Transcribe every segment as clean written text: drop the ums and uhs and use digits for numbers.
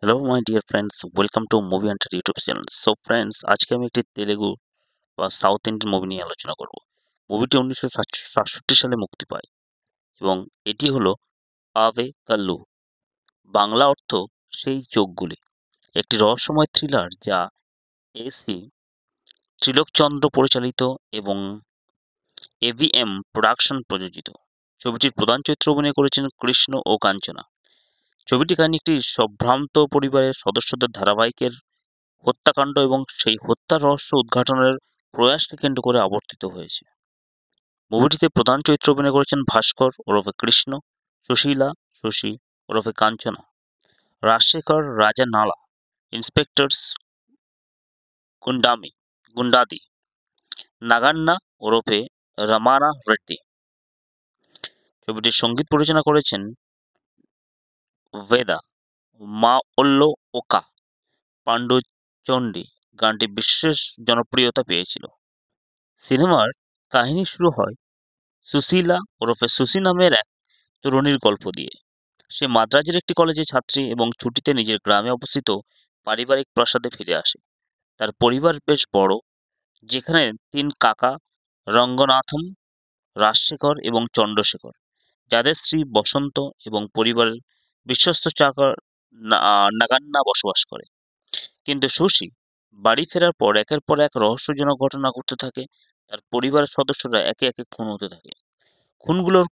Hello my dear friends, welcome to movie Hunter YouTube channel. So friends, আজকে আমি একটি তেলেগু বা সাউথ ইন্ডিয়ান মুভি নিয়ে আলোচনা করব। মুভিটি 1967 সালে মুক্তি পায় এবং এটি হলো আবে কাল্লু। বাংলা অর্থ সেই চোখগুলি। একটি রহস্যময় থ্রিলার যা এসি ত্রিলোকচন্দ্র পরিচালিত এবং এভিএম প্রোডাকশন প্রযোজিত। ছবিটির প্রধান চরিত্রে অভিনয় করেছেন কৃষ্ণ ও কাঞ্চনা। ছবিটি কাহিনী একটি সম্ভ্রান্ত পরিবারের সদস্যদের ধারাবাহিকের হত্যাকাণ্ড এবং সেই হত্যার রহস্য উদ্ঘাটনের প্রয়াসকে কেন্দ্র করে আবর্তিত হয়েছে। মুভিটিতে প্রধান চরিত্রে অভিনয় করেছেন ভাস্কর ওরফে কৃষ্ণ, সুশীলা শশী ওরফে কাঞ্চনা, রাজশেখর রাজা নালা, ইন্সপেক্টরস গুন্ডাদি, নাগান্না ওরফে রমানা রেড্ডি। ছবিটির সঙ্গীত পরিচালনা করেছেন বেদা মাওল্লো ওকা পাণ্ডুচণ্ডী। গানটি বিশেষ জনপ্রিয়তা পেয়েছিল। সিনেমার কাহিনী শুরু হয় সুশীলা ওরফে সুসি নামের এক তরুণীর গল্প দিয়ে। সে মাদ্রাজের একটি কলেজের ছাত্রী এবং ছুটিতে নিজের গ্রামে অবস্থিত পারিবারিক প্রাসাদে ফিরে আসে। তার পরিবার বেশ বড়, যেখানে ৩ কাকা রঙ্গনাথম, রাজশেখর এবং চন্দ্রশেখর, যাদের স্ত্রী বসন্ত এবং পরিবারের বিশ্বস্ত চাকর নাগান্না বসবাস করে। কিন্তু সুশি বাড়ি ফেরার পর একের পর এক রহস্যজনক ঘটনা ঘটতে থাকে। তার পরিবারের সদস্যরা একে একে খুন হতে থাকে। খুনগুলোর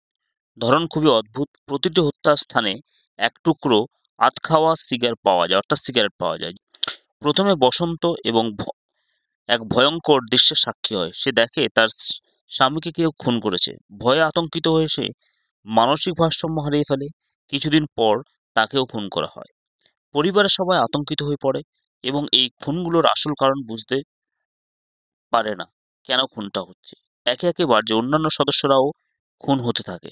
ধরন খুবই অদ্ভুত। প্রতিটি হত্যার স্থানে এক টুকরো আধখাওয়া সিগারেট পাওয়া যায়। প্রথমে বসন্ত এবং এক ভয়ঙ্কর দৃশ্যের সাক্ষী হয়। সে দেখে তার স্বামীকে কেউ খুন করেছে। ভয়ে আতঙ্কিত হয়ে সে মানসিক ভারসাম্য হারিয়ে ফেলে। কিছুদিন পর তাকেও খুন করা হয়। পরিবারের সবাই আতঙ্কিত হয়ে পড়ে এবং এই খুনগুলোর আসল কারণ বুঝতে পারে না কেন খুনটা হচ্ছে। একে একে বাড়ির অন্যান্য সদস্যরাও খুন হতে থাকে।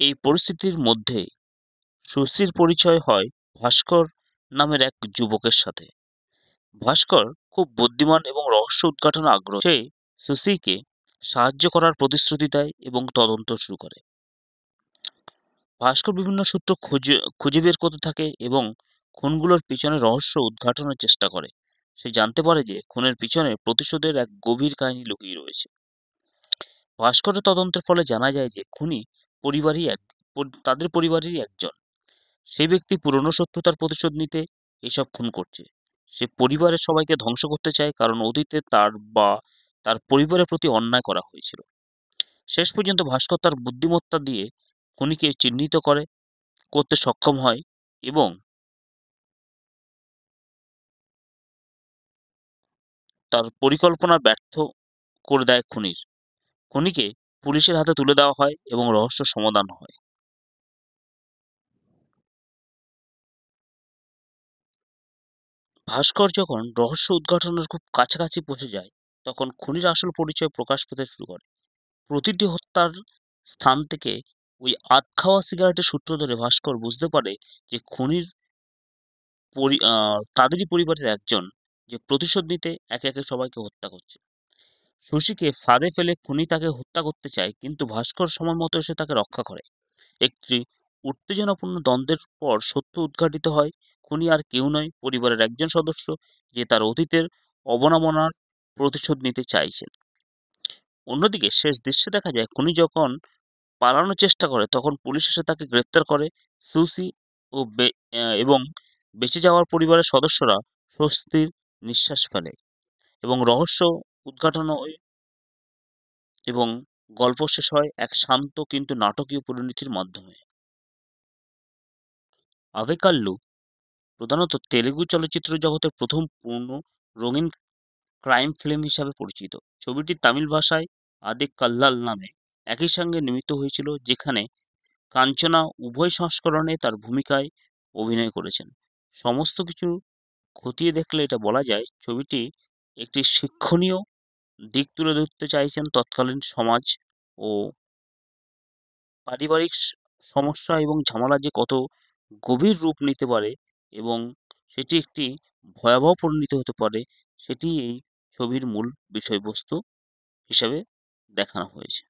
এই পরিস্থিতির মধ্যে সুশ্রীর পরিচয় হয় ভাস্কর নামের এক যুবকের সাথে। ভাস্কর খুব বুদ্ধিমান এবং রহস্য উদ্ঘাটনে আগ্রহী। সে সুশীকে সাহায্য করার প্রতিশ্রুতি দেয় এবং তদন্ত শুরু করে। ভাস্কর বিভিন্ন সূত্র খুঁজে বের করতে থাকে এবং খুনগুলোর পিছনে রহস্য উদ্ঘাটনের চেষ্টা করে। সে জানতে পারে যে খুনের পিছনে প্রতিশোধের এক গভীর কাহিনী লুকিয়ে রয়েছে। ভাস্করের তদন্তের ফলে জানা যায় যে খুনি তাদের পরিবারেরই একজন। সেই ব্যক্তি পুরনো শত্রুতার প্রতিশোধ নিতে এসব খুন করছে। সে পরিবারের সবাইকে ধ্বংস করতে চায় কারণ অতীতে তার পরিবারের প্রতি অন্যায় করা হয়েছিল। শেষ পর্যন্ত ভাস্কর তার বুদ্ধিমত্তা দিয়ে খুনিকে চিহ্নিত করতে সক্ষম হয় এবং তার পরিকল্পনা ব্যর্থ করে দেয় খুনিকে পুলিশের হাতে তুলে দেওয়া হয় এবং রহস্য সমাধান হয়। ভাস্কর যখন রহস্য উদ্ঘাটনের খুব কাছাকাছি পৌঁছে যায়, তখন খুনির আসল পরিচয় প্রকাশ পেতে শুরু করে। প্রতিটি হত্যার স্থান থেকে ওই আধখাওয়া সিগারেটের সূত্র ধরে ভাস্কর বুঝতে পারে যে খুনির তাদেরই পরিবারের একজন, যে প্রতিশোধ নিতে একে একে সবাইকে হত্যা করছে। শশীকে ফাঁদে ফেলে খুনি তাকে হত্যা করতে চায়, কিন্তু ভাস্কর সময় মতো এসে তাকে রক্ষা করে। একটি উত্তেজনাপূর্ণ দ্বন্দ্বের পর সত্য উদ্ঘাটিত হয়। খুনি আর কেউ নয়, পরিবারের একজন সদস্য, যে তার অতীতের অবমাননার প্রতিশোধ নিতে চাইছেন। অন্যদিকে শেষ দৃশ্যে দেখা যায় খুনি যখন পালানোর চেষ্টা করে, তখন পুলিশ এসে তাকে গ্রেপ্তার করে। সুসি ও এবং বেঁচে যাওয়ার পরিবারের সদস্যরা স্বস্তির নিঃশ্বাস ফেলে এবং রহস্য উদ্ঘাটন হয় এবং গল্প শেষ হয় এক শান্ত কিন্তু নাটকীয় পরিণতির মাধ্যমে। আভেকাল্লু প্রধানত তেলুগু চলচ্চিত্র জগতের প্রথম পূর্ণ রঙিন ক্রাইম ফিল্ম হিসাবে পরিচিত। ছবিটি তামিল ভাষায় আদে কাল্লাল নামে একই সঙ্গে নির্মিত হয়েছিল, যেখানে কাঞ্চনা উভয় সংস্করণে তার ভূমিকায় অভিনয় করেছেন। সমস্ত কিছু খতিয়ে দেখলে এটা বলা যায় ছবিটি একটি শিক্ষণীয় দিক তুলে ধরতে চাইছেন তৎকালীন সমাজ ও পারিবারিক সমস্যা এবং ঝামেলা যে কত গভীর রূপ নিতে পারে এবং সেটি একটি ভয়াবহ পরিণতি হতে পারে, সেটি এই ছবির মূল বিষয়বস্তু হিসাবে দেখানো হয়েছে।